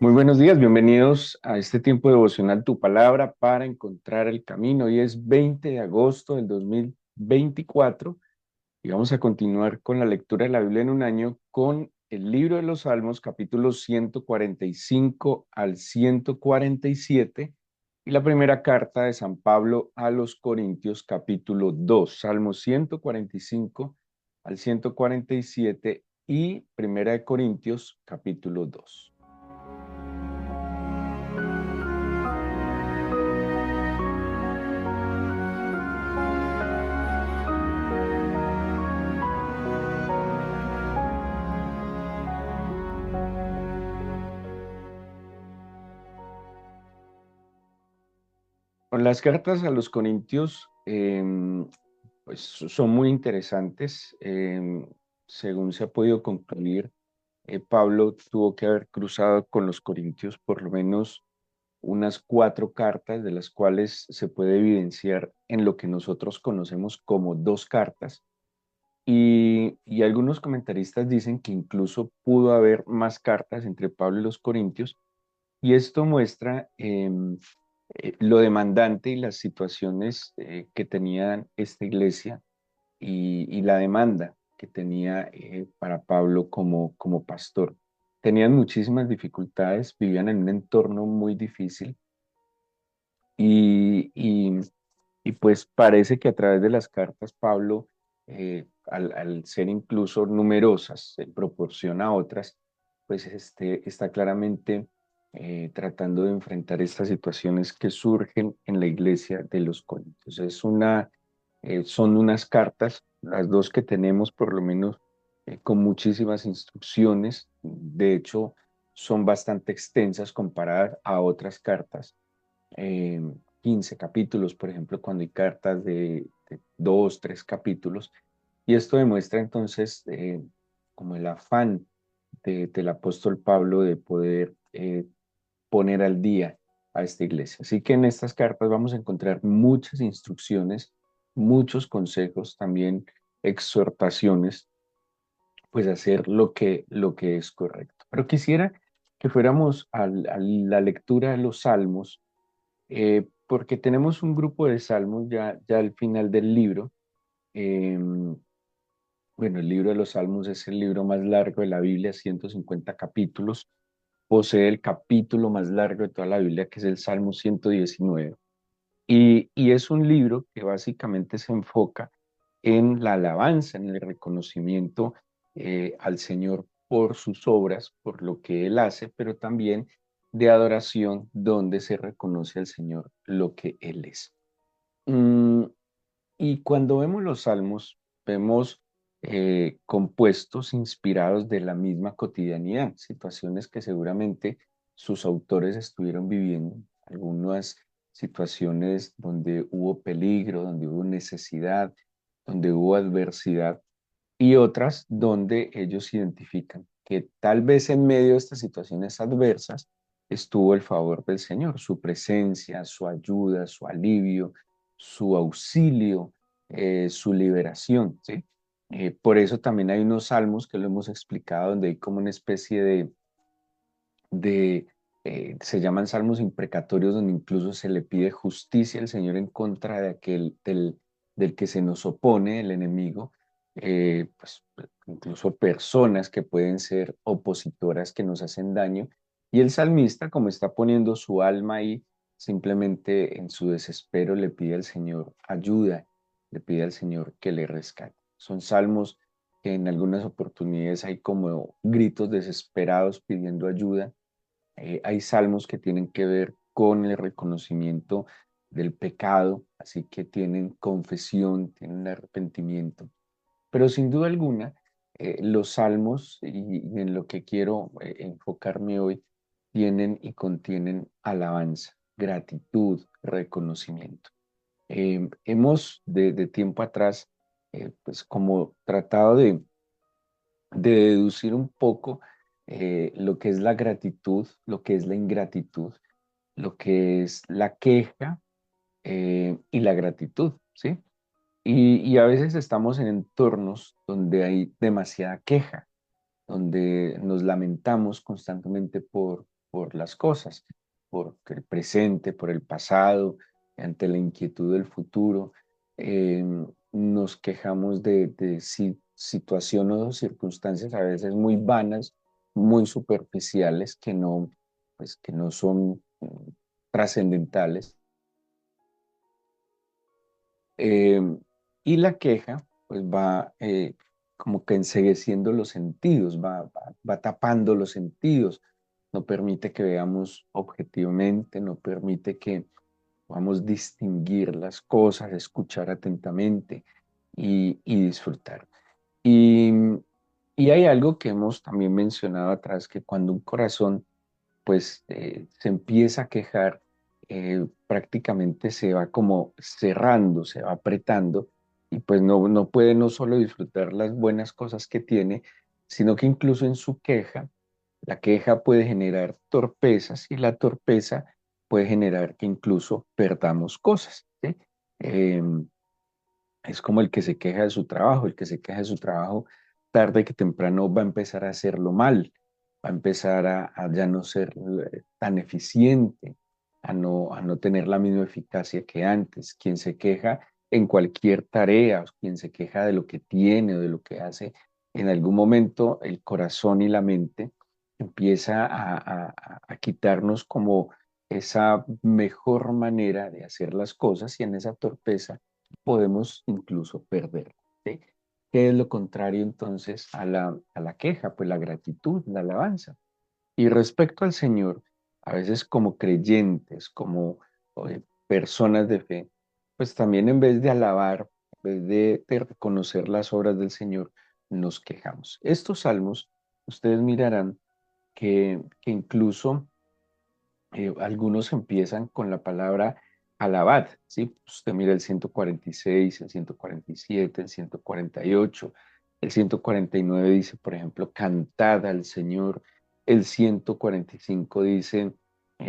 Muy buenos días, bienvenidos a este tiempo devocional Tu Palabra para encontrar el camino. Hoy es 20 de agosto del 2024 y vamos a continuar con la lectura de la Biblia en un año con el libro de los Salmos, capítulos 145 al 147 y la primera carta de San Pablo a los Corintios, capítulo 2, Salmos 145 al 147 y primera de Corintios, capítulo 2. Las cartas a los Corintios pues son muy interesantes. Según se ha podido concluir, Pablo tuvo que haber cruzado con los Corintios por lo menos unas cuatro cartas, de las cuales se puede evidenciar en lo que nosotros conocemos como dos cartas. Y algunos comentaristas dicen que incluso pudo haber más cartas entre Pablo y los Corintios, y esto muestra lo demandante y las situaciones que tenía esta iglesia y la demanda que tenía para Pablo como pastor. Tenían muchísimas dificultades, vivían en un entorno muy difícil y, y, y pues parece que a través de las cartas Pablo, al ser incluso numerosas en proporción a otras, pues está claramente tratando de enfrentar estas situaciones que surgen en la iglesia de los Corintios. Son unas cartas, las dos que tenemos por lo menos, con muchísimas instrucciones. De hecho, son bastante extensas comparadas a otras cartas, eh, 15 capítulos, por ejemplo, cuando hay cartas de 2, 3 capítulos. Y esto demuestra entonces como el afán del apóstol Pablo de poder poner al día a esta iglesia. Así que en estas cartas vamos a encontrar muchas instrucciones, muchos consejos, también exhortaciones, pues a hacer lo que es correcto. Pero quisiera que fuéramos a la lectura de los salmos, porque tenemos un grupo de salmos ya al final del libro. Eh, bueno, el libro de los salmos es el libro más largo de la Biblia, 150 capítulos. Posee el capítulo más largo de toda la Biblia, que es el Salmo 119. Y es un libro que básicamente se enfoca en la alabanza, en el reconocimiento al Señor por sus obras, por lo que Él hace, pero también de adoración, donde se reconoce al Señor lo que Él es. Mm, y cuando vemos los salmos, vemos compuestos inspirados de la misma cotidianidad, situaciones que seguramente sus autores estuvieron viviendo, algunas situaciones donde hubo peligro, donde hubo necesidad, donde hubo adversidad, y otras donde ellos identifican que tal vez en medio de estas situaciones adversas estuvo el favor del Señor, su presencia, su ayuda, su alivio, su auxilio, su liberación, ¿sí? Por eso también hay unos salmos que lo hemos explicado, donde hay como una especie se llaman salmos imprecatorios, donde incluso se le pide justicia al Señor en contra de del que se nos opone, el enemigo, pues incluso personas que pueden ser opositoras que nos hacen daño. Y el salmista, como está poniendo su alma ahí, simplemente en su desespero le pide al Señor ayuda, le pide al Señor que le rescate. Son salmos que en algunas oportunidades hay como gritos desesperados pidiendo ayuda. Hay salmos que tienen que ver con el reconocimiento del pecado, así que tienen confesión, tienen arrepentimiento. Pero sin duda alguna, los salmos, y en lo que quiero enfocarme hoy, tienen y contienen alabanza, gratitud, reconocimiento. Hemos de tiempo atrás, pues como tratado de deducir un poco lo que es la gratitud, lo que es la ingratitud, lo que es la queja y la gratitud, ¿sí? Y a veces estamos en entornos donde hay demasiada queja, donde nos lamentamos constantemente por las cosas, por el presente, por el pasado, ante la inquietud del futuro. Eh, Nos quejamos de situaciones o circunstancias a veces muy vanas, muy superficiales, pues, que no son trascendentales. Eh, y la queja, pues va como que encegueciendo los sentidos, va tapando los sentidos, no permite que veamos objetivamente, no permite que podamos distinguir las cosas, escuchar atentamente y disfrutar. Y, y hay algo que hemos también mencionado atrás, que cuando un corazón pues se empieza a quejar, prácticamente se va como cerrando, se va apretando y pues no puede no solo disfrutar las buenas cosas que tiene, sino que incluso en su queja, la queja puede generar torpezas y la torpeza puede generar que incluso perdamos cosas, ¿sí? Em, es como el que se queja de su trabajo, el que se queja de su trabajo tarde que temprano va a empezar a hacerlo mal, va a empezar a ya no ser tan eficiente, a no tener la misma eficacia que antes. Quien se queja en cualquier tarea, quien se queja de lo que tiene o de lo que hace, en algún momento el corazón y la mente empieza a quitarnos como esa mejor manera de hacer las cosas y en esa torpeza podemos incluso perder. ¿Sí? ¿Qué es lo contrario entonces a la queja? Pues la gratitud, la alabanza. Y respecto al Señor, a veces como creyentes, como personas de fe, pues también en vez de alabar, en vez de reconocer las obras del Señor, nos quejamos. Estos salmos, ustedes mirarán que incluso algunos empiezan con la palabra alabad, ¿sí? Usted mira el 146, el 147, el 148, el 149 dice, por ejemplo, cantad al Señor. El 145 dice,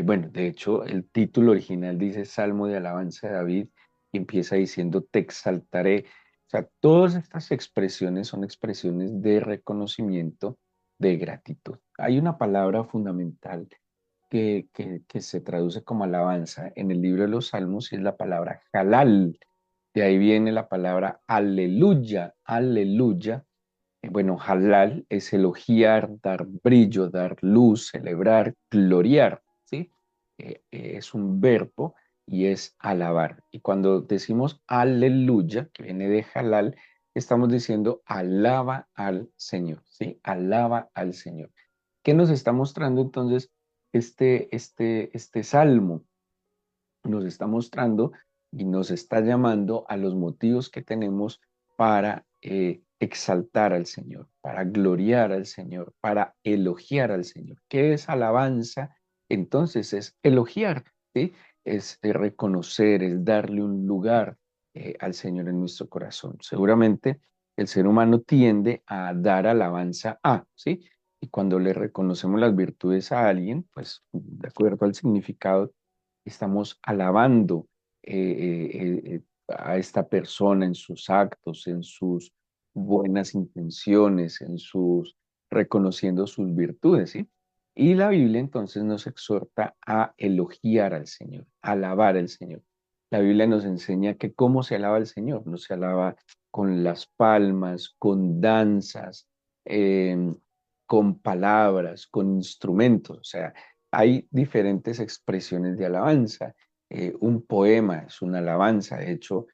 bueno, de hecho, el título original dice Salmo de Alabanza de David y empieza diciendo, te exaltaré. O sea, todas estas expresiones son expresiones de reconocimiento, de gratitud. Hay una palabra fundamental que se traduce como alabanza en el libro de los Salmos y es la palabra halal. De ahí viene la palabra aleluya, aleluya. Bueno, halal es elogiar, dar brillo, dar luz, celebrar, gloriar, ¿sí? Es un verbo y es alabar. Y cuando decimos aleluya, que viene de halal, estamos diciendo alaba al Señor, ¿sí? Alaba al Señor. ¿Qué nos está mostrando entonces este salmo? Nos está mostrando y nos está llamando a los motivos que tenemos para exaltar al Señor, para gloriar al Señor, para elogiar al Señor. ¿Qué es alabanza? Entonces es elogiar, ¿sí? Es reconocer, es darle un lugar al Señor en nuestro corazón. Seguramente el ser humano tiende a dar alabanza a, ¿sí? Y cuando le reconocemos las virtudes a alguien, pues de acuerdo al significado estamos alabando a esta persona en sus actos, en sus buenas intenciones, en sus reconociendo sus virtudes, ¿sí? Y la Biblia entonces nos exhorta a elogiar al Señor, a alabar al Señor. La Biblia nos enseña que cómo se alaba al Señor, no se alaba con las palmas, con danzas, eh, con palabras, con instrumentos, o sea, hay diferentes expresiones de alabanza. Un poema es una alabanza, de hecho,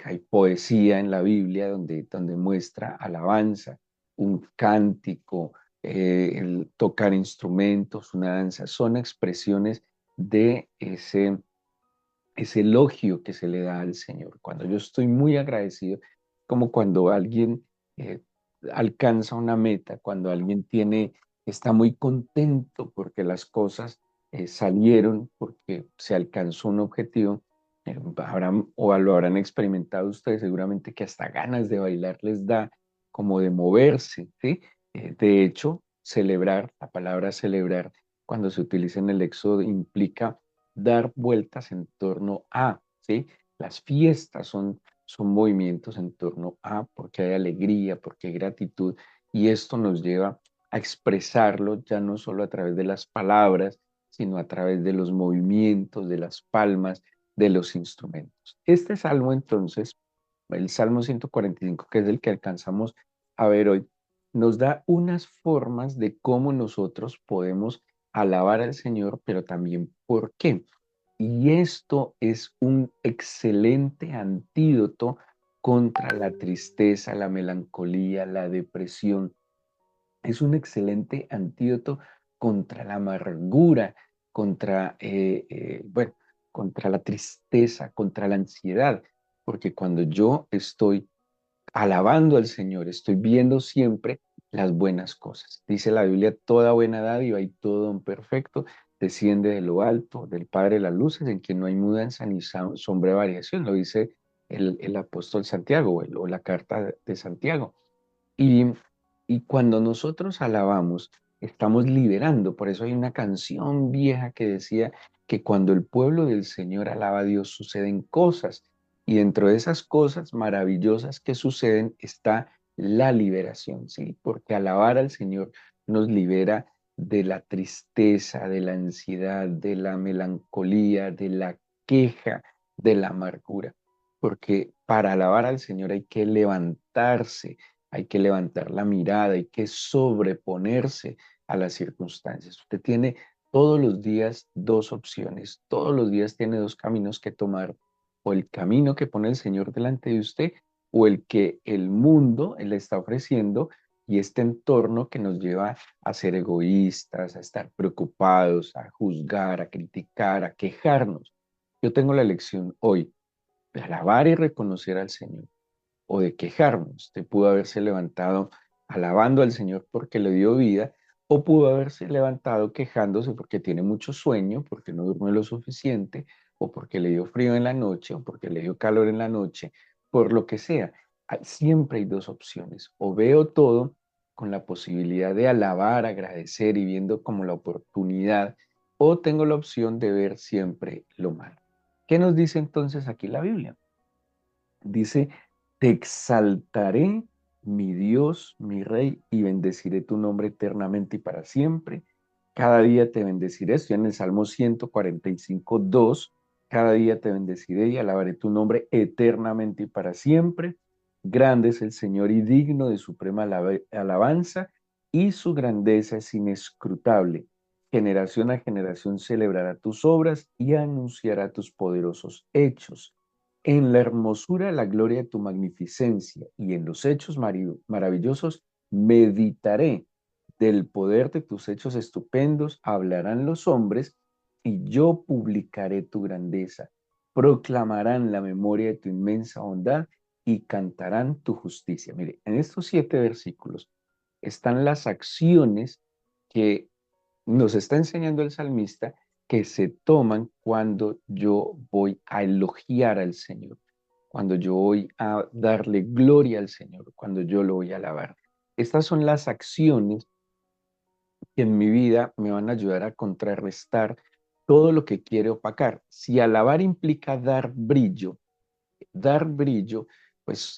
hay poesía en la Biblia donde muestra alabanza, un cántico, el tocar instrumentos, una danza, son expresiones de ese elogio que se le da al Señor. Cuando yo estoy muy agradecido, como cuando alguien eh, alcanza una meta, cuando alguien está muy contento porque las cosas salieron, porque se alcanzó un objetivo, habrán o lo habrán experimentado ustedes seguramente que hasta ganas de bailar les da, como de moverse, ¿sí? De hecho, celebrar, la palabra celebrar, cuando se utiliza en el Éxodo, implica dar vueltas en torno a, ¿sí? Las fiestas son movimientos en torno a, porque hay alegría, porque hay gratitud, y esto nos lleva a expresarlo ya no solo a través de las palabras, sino a través de los movimientos, de las palmas, de los instrumentos. Este salmo entonces, el Salmo 145, que es el que alcanzamos a ver hoy, nos da unas formas de cómo nosotros podemos alabar al Señor, pero también por qué. Y esto es un excelente antídoto contra la tristeza, la melancolía, la depresión. Es un excelente antídoto contra la amargura, contra, bueno, contra la tristeza, contra la ansiedad, porque cuando yo estoy alabando al Señor, estoy viendo siempre las buenas cosas. Dice la Biblia, toda buena dádiva y todo don perfecto desciende de lo alto, del Padre de las luces, en quien no hay mudanza ni sombra de variación, lo dice el apóstol Santiago o la carta de Santiago. Y, y cuando nosotros alabamos, estamos liberando. Por eso hay una canción vieja que decía que cuando el pueblo del Señor alaba a Dios suceden cosas. Y dentro de esas cosas maravillosas que suceden está la liberación, ¿sí? Porque alabar al Señor nos libera de la tristeza, de la ansiedad, de la melancolía, de la queja, de la amargura. Porque para alabar al Señor hay que levantar la mirada, hay que sobreponerse a las circunstancias. Usted tiene todos los días dos opciones, todos los días tiene dos caminos que tomar, o el camino que pone el Señor delante de usted, o el que el mundo le está ofreciendo y este entorno que nos lleva a ser egoístas, a estar preocupados, a juzgar, a criticar, a quejarnos. Yo tengo la elección hoy de alabar y reconocer al Señor o de quejarnos. Usted pudo haberse levantado alabando al Señor porque le dio vida, o pudo haberse levantado quejándose porque tiene mucho sueño, porque no duerme lo suficiente, o porque le dio frío en la noche, o porque le dio calor en la noche, por lo que sea. Siempre hay dos opciones. O veo todo con la posibilidad de alabar, agradecer y viendo como la oportunidad, o tengo la opción de ver siempre lo malo. ¿Qué nos dice entonces aquí la Biblia? Dice, te exaltaré, mi Dios, mi Rey, y bendeciré tu nombre eternamente y para siempre. Cada día te bendeciré. Estoy en el Salmo 145, 2. Cada día te bendeciré y alabaré tu nombre eternamente y para siempre. Grande es el Señor y digno de suprema alabanza, y su grandeza es inescrutable. Generación a generación celebrará tus obras y anunciará tus poderosos hechos. En la hermosura, la gloria de tu magnificencia y en los hechos maravillosos meditaré. Del poder de tus hechos estupendos hablarán los hombres y yo publicaré tu grandeza. Proclamarán la memoria de tu inmensa bondad y cantarán tu justicia. Mire, en estos 7 versículos están las acciones que nos está enseñando el salmista que se toman cuando yo voy a elogiar al Señor, cuando yo voy a darle gloria al Señor, cuando yo lo voy a alabar. Estas son las acciones que en mi vida me van a ayudar a contrarrestar todo lo que quiere opacar. Si alabar implica dar brillo, pues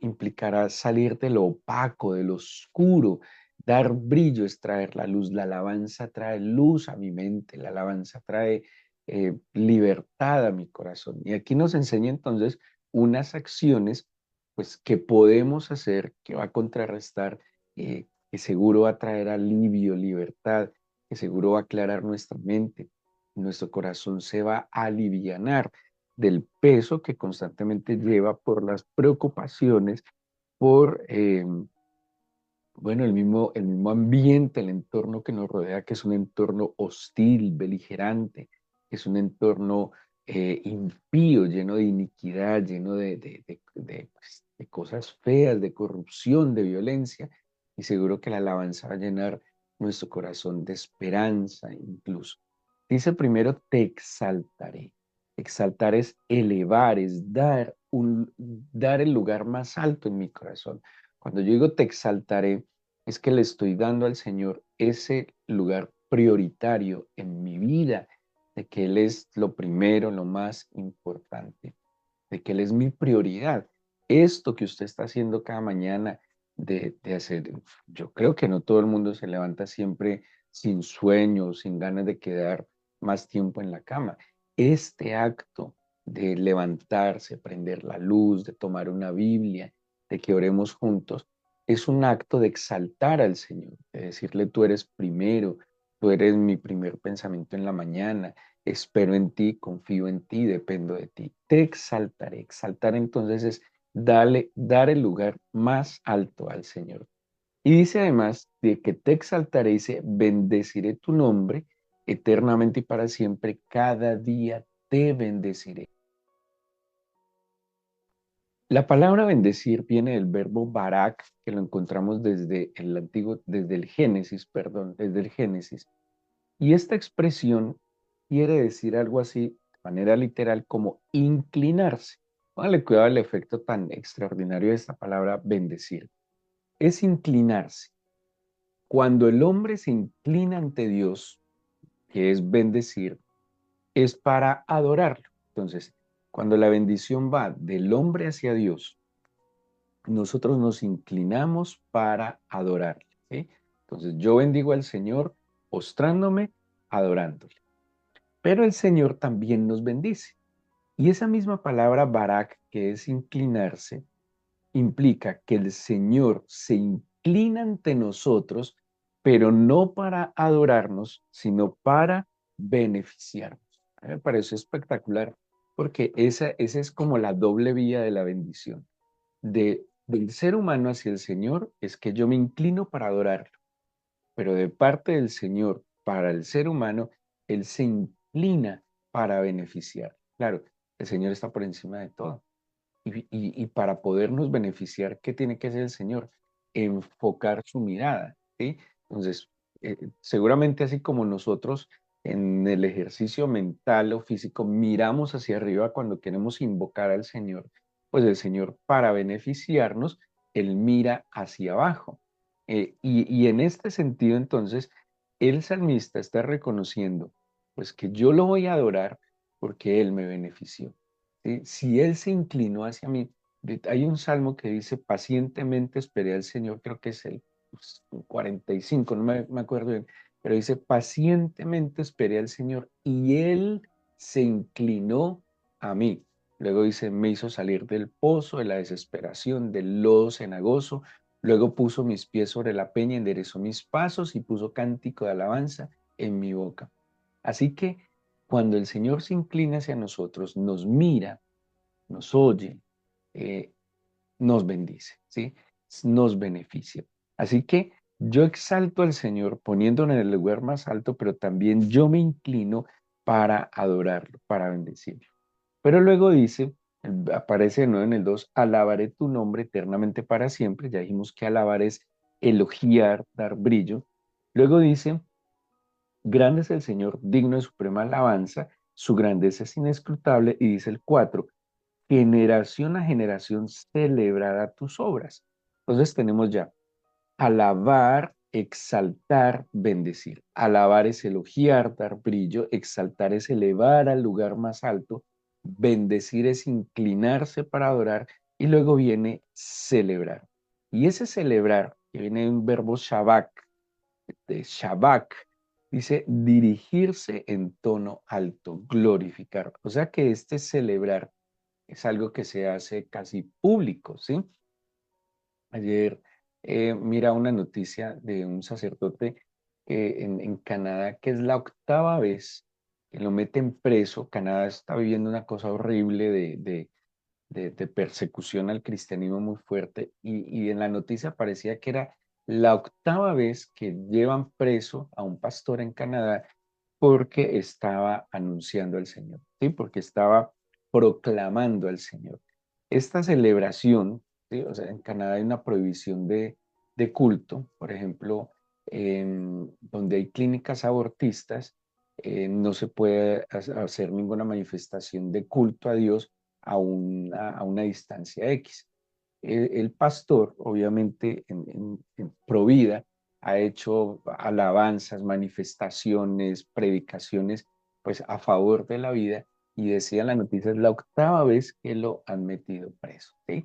implicará salir de lo opaco, de lo oscuro. Dar brillo es traer la luz. La alabanza trae luz a mi mente, la alabanza trae libertad a mi corazón. Y aquí nos enseña entonces unas acciones pues que podemos hacer que va a contrarrestar, que seguro va a traer alivio, libertad, que seguro va a aclarar nuestra mente. Nuestro corazón se va a alivianar del peso que constantemente lleva por las preocupaciones, por, bueno, el mismo ambiente, el entorno que nos rodea, que es un entorno hostil, beligerante, que es un entorno impío, lleno de iniquidad, lleno pues, de cosas feas, de corrupción, de violencia, y seguro que la alabanza va a llenar nuestro corazón de esperanza incluso. Dice primero, te exaltaré. Exaltar es elevar, es dar el lugar más alto en mi corazón. Cuando yo digo te exaltaré, es que le estoy dando al Señor ese lugar prioritario en mi vida, de que Él es lo primero, lo más importante, de que Él es mi prioridad. Esto que usted está haciendo cada mañana de hacer, yo creo que no todo el mundo se levanta siempre sin sueño, sin ganas de quedar más tiempo en la cama. Este acto de levantarse, prender la luz, de tomar una Biblia, de que oremos juntos, es un acto de exaltar al Señor, de decirle, tú eres primero, tú eres mi primer pensamiento en la mañana, espero en ti, confío en ti, dependo de ti. Te exaltaré. Exaltar entonces es dar el lugar más alto al Señor. Y dice además de que te exaltaré, dice, bendeciré tu nombre eternamente y para siempre, cada día te bendeciré. La palabra bendecir viene del verbo barak, que lo encontramos desde el Génesis, perdón, desde el Génesis. Y esta expresión quiere decir algo así, de manera literal, como inclinarse. Póngale cuidado al efecto tan extraordinario de esta palabra bendecir. Es inclinarse. Cuando el hombre se inclina ante Dios, que es bendecir, es para adorarlo. Entonces, cuando la bendición va del hombre hacia Dios, nosotros nos inclinamos para adorarle, ¿sí? Entonces, yo bendigo al Señor postrándome, adorándole. Pero el Señor también nos bendice. Y esa misma palabra barak, que es inclinarse, implica que el Señor se inclina ante nosotros, pero no para adorarnos, sino para beneficiarnos. A mí me parece espectacular porque esa es como la doble vía de la bendición. Del ser humano hacia el Señor es que yo me inclino para adorarlo, pero de parte del Señor para el ser humano, Él se inclina para beneficiar. Claro, el Señor está por encima de todo. Y para podernos beneficiar, ¿qué tiene que hacer el Señor? Enfocar su mirada, ¿sí? Entonces, seguramente así como nosotros en el ejercicio mental o físico miramos hacia arriba cuando queremos invocar al Señor, pues el Señor para beneficiarnos, Él mira hacia abajo. Y en este sentido, entonces, el salmista está reconociendo, pues que yo lo voy a adorar porque Él me benefició. ¿Sí? Si Él se inclinó hacia mí, hay un salmo que dice, pacientemente esperé al Señor, creo que es el 45, no me acuerdo bien, pero dice, pacientemente esperé al Señor y Él se inclinó a mí. Luego dice, me hizo salir del pozo, de la desesperación, del lodo cenagoso. Luego puso mis pies sobre la peña, enderezó mis pasos y puso cántico de alabanza en mi boca. Así que cuando el Señor se inclina hacia nosotros, nos mira, nos oye, eh, nos bendice, ¿sí? Nos beneficia. Así que yo exalto al Señor poniéndolo en el lugar más alto, pero también yo me inclino para adorarlo, para bendecirlo. Pero luego dice, aparece de nuevo en el 2, alabaré tu nombre eternamente para siempre. Ya dijimos que alabar es elogiar, dar brillo. Luego dice, grande es el Señor, digno de suprema alabanza, su grandeza es inescrutable. Y dice el 4, generación a generación celebrará tus obras. Entonces tenemos ya alabar, exaltar, bendecir. Alabar es elogiar, dar brillo, exaltar es elevar al lugar más alto, bendecir es inclinarse para adorar y luego viene celebrar. Y ese celebrar, que viene de un verbo shabak, de shabak, dice dirigirse en tono alto, glorificar. O sea que este celebrar es algo que se hace casi público, ¿sí? Ayer mira una noticia de un sacerdote en Canadá que es la octava vez que lo meten preso. Canadá está viviendo una cosa horrible de persecución al cristianismo muy fuerte y en la noticia parecía que era la octava vez que llevan preso a un pastor en Canadá porque estaba anunciando al Señor, ¿sí? Porque estaba proclamando al Señor. Esta celebración, ¿sí? O sea, en Canadá hay una prohibición de culto, por ejemplo, donde hay clínicas abortistas, no se puede hacer ninguna manifestación de culto a Dios a una distancia X. El pastor, obviamente, en Provida, ha hecho alabanzas, manifestaciones, predicaciones, pues a favor de la vida y decía la noticia, es la octava vez que lo han metido preso, ¿sí?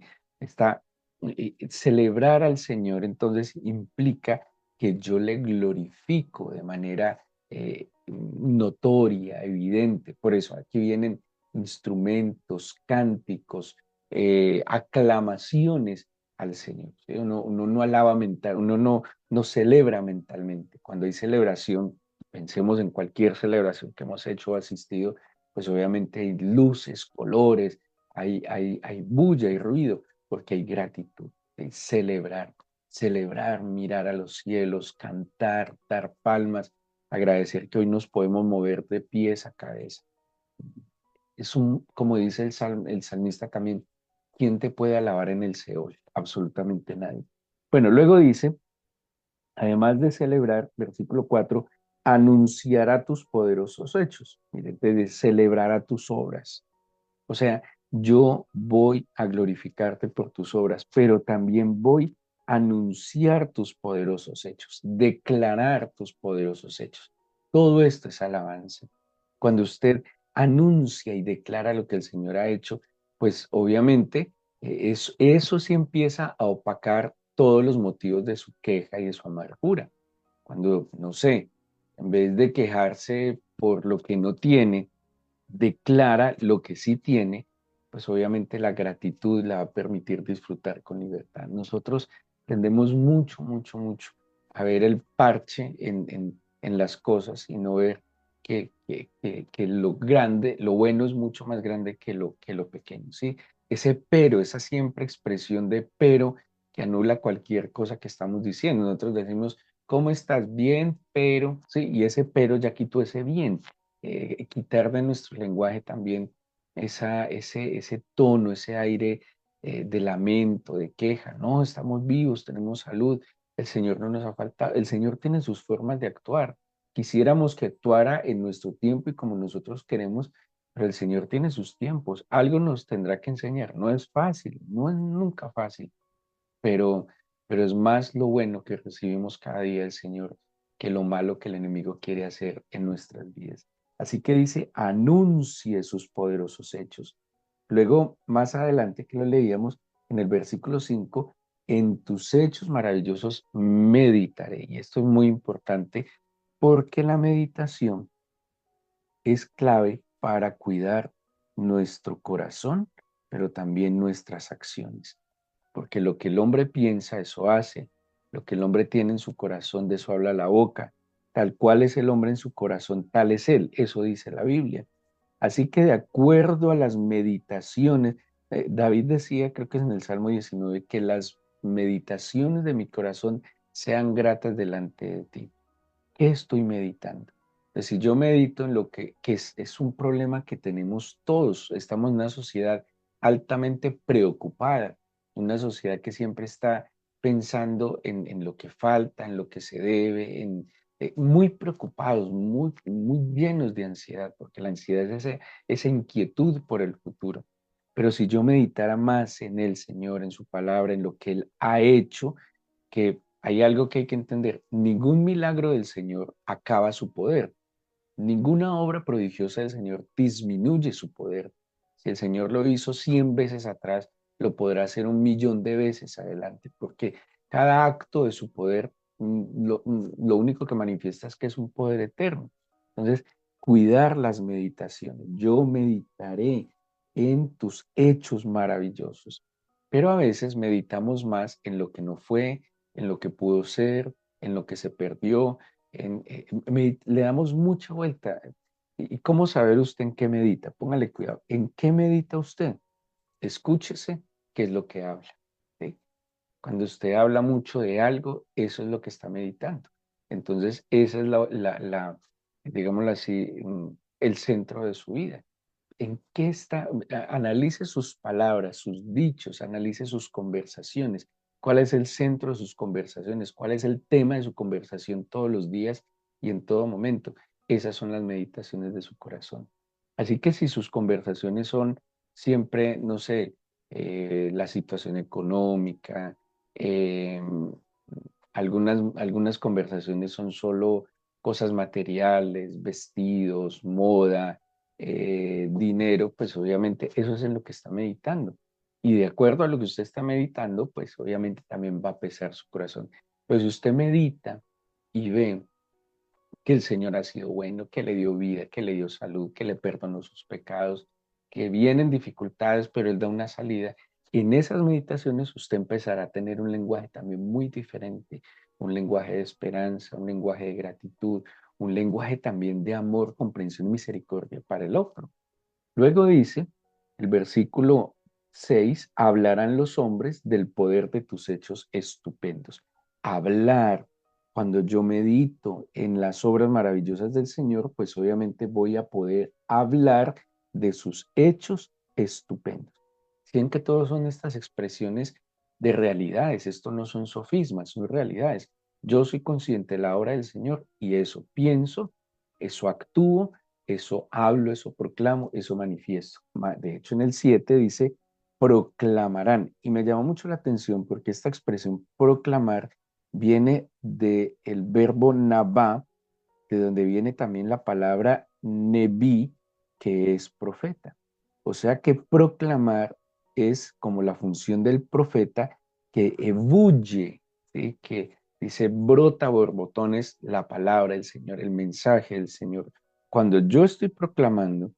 Celebrar al Señor entonces implica que yo le glorifico de manera notoria, evidente. Por eso aquí vienen instrumentos, cánticos, aclamaciones al Señor. ¿Sí? Uno no alaba mental, uno no celebra mentalmente. Cuando hay celebración, pensemos en cualquier celebración que hemos hecho o asistido, pues obviamente hay luces, colores, hay bulla y ruido, porque hay gratitud, hay celebrar, mirar a los cielos, cantar, dar palmas, agradecer que hoy nos podemos mover de pies a cabeza. Es como dice el salmista también, ¿quién te puede alabar en el Seol? Absolutamente nadie. Bueno, luego dice, además de celebrar, versículo 4, anunciará tus poderosos hechos. Mire, de celebrar a tus obras. O sea, yo voy a glorificarte por tus obras, pero también voy a anunciar tus poderosos hechos, declarar tus poderosos hechos. Todo esto es alabanza. Cuando usted anuncia y declara lo que el Señor ha hecho, pues obviamente eso sí empieza a opacar todos los motivos de su queja y de su amargura. Cuando, no sé, en vez de quejarse por lo que no tiene, declara lo que sí tiene, pues obviamente la gratitud le va a permitir disfrutar con libertad. Nosotros tendemos mucho a ver el parche en las cosas y no ver que lo grande, lo bueno es mucho más grande que lo pequeño, ¿sí? Ese pero, esa siempre expresión de pero que anula cualquier cosa que estamos diciendo. Nosotros decimos, ¿cómo estás? Bien, pero, sí, y ese pero ya quitó ese bien. Quitar de nuestro lenguaje también ese tono, ese aire de lamento, de queja. No, estamos vivos, tenemos salud, el Señor no nos ha faltado, el Señor tiene sus formas de actuar. Quisiéramos que actuara en nuestro tiempo y como nosotros queremos, pero el Señor tiene sus tiempos. Algo nos tendrá que enseñar. No es fácil, no es nunca fácil, pero, pero es más lo bueno que recibimos cada día del Señor que lo malo que el enemigo quiere hacer en nuestras vidas. Así que dice, anuncie sus poderosos hechos. Luego, más adelante que lo leíamos en el versículo 5, en tus hechos maravillosos meditaré. Y esto es muy importante porque la meditación es clave para cuidar nuestro corazón, pero también nuestras acciones porque lo que el hombre piensa, eso hace, lo que el hombre tiene en su corazón, de eso habla la boca, tal cual es el hombre en su corazón, tal es él, eso dice la Biblia. Así que de acuerdo a las meditaciones, David decía, creo que es en el Salmo 19, que las meditaciones de mi corazón sean gratas delante de ti. ¿Qué estoy meditando? Pues si yo medito en lo que es un problema que tenemos todos, estamos en una sociedad altamente preocupada, una sociedad que siempre está pensando en lo que falta, en lo que se debe, muy preocupados, muy llenos de ansiedad, porque la ansiedad es esa inquietud por el futuro. Pero si yo meditara más en el Señor, en su palabra, en lo que Él ha hecho, que hay algo que hay que entender, ningún milagro del Señor acaba su poder, ninguna obra prodigiosa del Señor disminuye su poder. Si el Señor lo hizo 100 veces atrás, lo podrá hacer 1.000.000 de veces adelante, porque cada acto de su poder, lo único que manifiesta es que es un poder eterno. Entonces, cuidar las meditaciones. Yo meditaré en tus hechos maravillosos, pero a veces meditamos más en lo que no fue, en lo que pudo ser, en lo que se perdió, le damos mucha vuelta. ¿Y cómo saber usted en qué medita? Póngale cuidado. ¿En qué medita usted? Escúchese qué es lo que habla. ¿Sí? Cuando usted habla mucho de algo, eso es lo que está meditando. Entonces, esa es digámoslo así, el centro de su vida. ¿En qué está? Analice sus palabras, sus dichos, analice sus conversaciones. ¿Cuál es el centro de sus conversaciones? ¿Cuál es el tema de su conversación todos los días y en todo momento? Esas son las meditaciones de su corazón. Así que si sus conversaciones son siempre, no sé, la situación económica, eh, algunas conversaciones son solo cosas materiales, vestidos, moda, dinero, pues obviamente eso es en lo que está meditando. Y de acuerdo a lo que usted está meditando, pues obviamente también va a pesar su corazón. Pues usted medita y ve que el Señor ha sido bueno, que le dio vida, que le dio salud, que le perdonó sus pecados, que vienen dificultades, pero Él da una salida. En esas meditaciones usted empezará a tener un lenguaje también muy diferente, un lenguaje de esperanza, un lenguaje de gratitud, un lenguaje también de amor, comprensión y misericordia para el otro. Luego dice, el versículo 6: hablarán los hombres del poder de tus hechos estupendos. Hablar, cuando yo medito en las obras maravillosas del Señor, pues obviamente voy a poder hablar de sus hechos estupendos. Sienten que todos son estas expresiones de realidades, esto no son sofismas, son realidades. Yo soy consciente de la obra del Señor y eso pienso, eso actúo, eso hablo, eso proclamo, eso manifiesto. De hecho, en el 7 dice, proclamarán. Y me llama mucho la atención porque esta expresión proclamar viene del verbo nabá, de donde viene también la palabra nebi, que es profeta. O sea que proclamar es como la función del profeta que ebulle, ¿sí? Que dice, brota borbotones la palabra del Señor, el mensaje del Señor. Cuando yo estoy proclamando,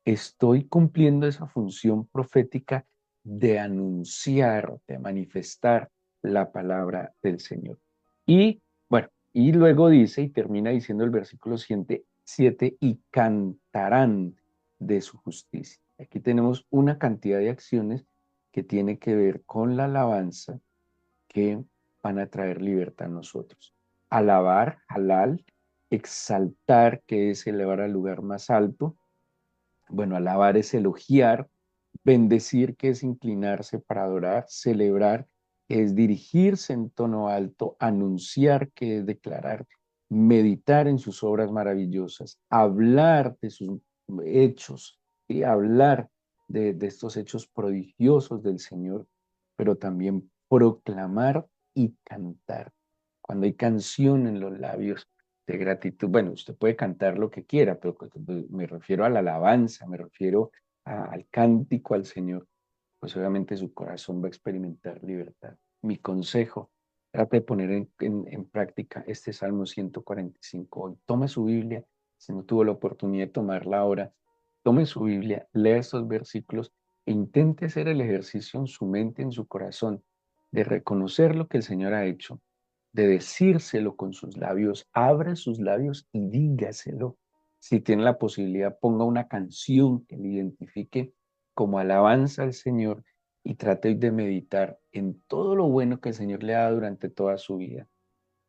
estoy cumpliendo esa función profética de anunciar, de manifestar la palabra del Señor. Y bueno, y luego dice y termina diciendo el versículo 7, y cantarán de su justicia. Aquí tenemos una cantidad de acciones que tiene que ver con la alabanza que van a traer libertad a nosotros. Alabar, halal, exaltar, que es elevar al lugar más alto. Bueno, alabar es elogiar, bendecir, que es inclinarse para adorar, celebrar, que es dirigirse en tono alto, anunciar, que es declarar, meditar en sus obras maravillosas, hablar de sus hechos y hablar de estos hechos prodigiosos del Señor, pero también proclamar y cantar. Cuando hay canción en los labios, de gratitud. Bueno, usted puede cantar lo que quiera, pero me refiero a la alabanza, me refiero al cántico al Señor, pues obviamente su corazón va a experimentar libertad. Mi consejo, trate de poner en práctica este Salmo 145 hoy. Tome su Biblia, si no tuvo la oportunidad de tomarla ahora, tome su Biblia, lea estos versículos e intente hacer el ejercicio en su mente, en su corazón, de reconocer lo que el Señor ha hecho, de decírselo con sus labios, abra sus labios y dígaselo. Si tiene la posibilidad, ponga una canción que le identifique como alabanza al Señor y trate de meditar en todo lo bueno que el Señor le ha dado durante toda su vida,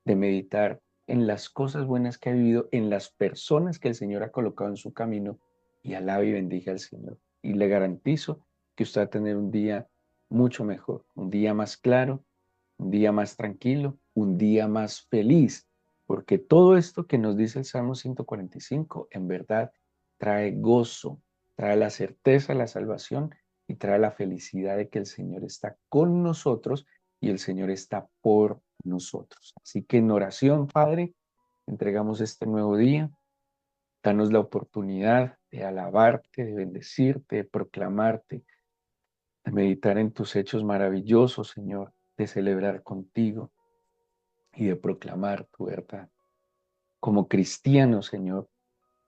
de meditar en las cosas buenas que ha vivido, en las personas que el Señor ha colocado en su camino y alabe y bendiga al Señor. Y le garantizo que usted va a tener un día mucho mejor, un día más claro, un día más tranquilo, un día más feliz, porque todo esto que nos dice el Salmo 145 en verdad trae gozo, trae la certeza de la salvación y trae la felicidad de que el Señor está con nosotros y el Señor está por nosotros. Así que en oración, Padre, entregamos este nuevo día. Danos la oportunidad de alabarte, de bendecirte, de proclamarte, de meditar en tus hechos maravillosos, Señor, de celebrar contigo y de proclamar tu verdad. Como cristiano, Señor,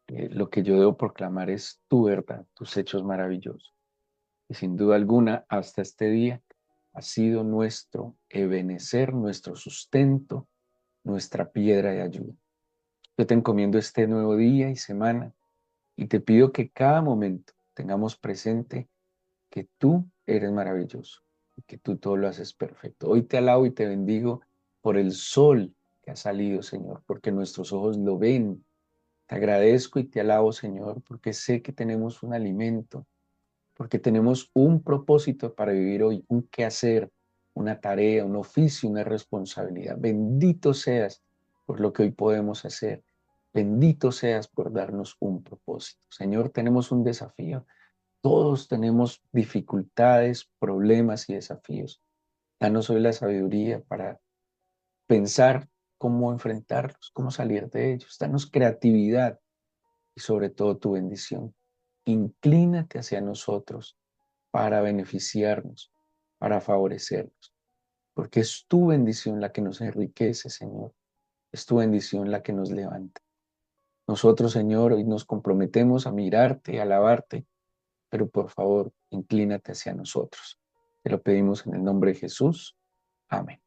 lo que yo debo proclamar es tu verdad, tus hechos maravillosos. Y sin duda alguna, hasta este día, ha sido nuestro ebenecer, nuestro sustento, nuestra piedra de ayuda. Yo te encomiendo este nuevo día y semana y te pido que cada momento tengamos presente que tú eres maravilloso y que tú todo lo haces perfecto. Hoy te alabo y te bendigo por el sol que ha salido, Señor, porque nuestros ojos lo ven. Te agradezco y te alabo, Señor, porque sé que tenemos un alimento, porque tenemos un propósito para vivir hoy, un quehacer, una tarea, un oficio, una responsabilidad. Bendito seas por lo que hoy podemos hacer. Bendito seas por darnos un propósito. Señor, tenemos un desafío. Todos tenemos dificultades, problemas y desafíos. Danos hoy la sabiduría para pensar cómo enfrentarlos, cómo salir de ellos. Danos creatividad y sobre todo tu bendición. Inclínate hacia nosotros para beneficiarnos, para favorecernos. porque es tu bendición la que nos enriquece, Señor. Es tu bendición la que nos levanta. Nosotros, Señor, hoy nos comprometemos a mirarte, a alabarte, pero por favor, inclínate hacia nosotros. Te lo pedimos en el nombre de Jesús. Amén.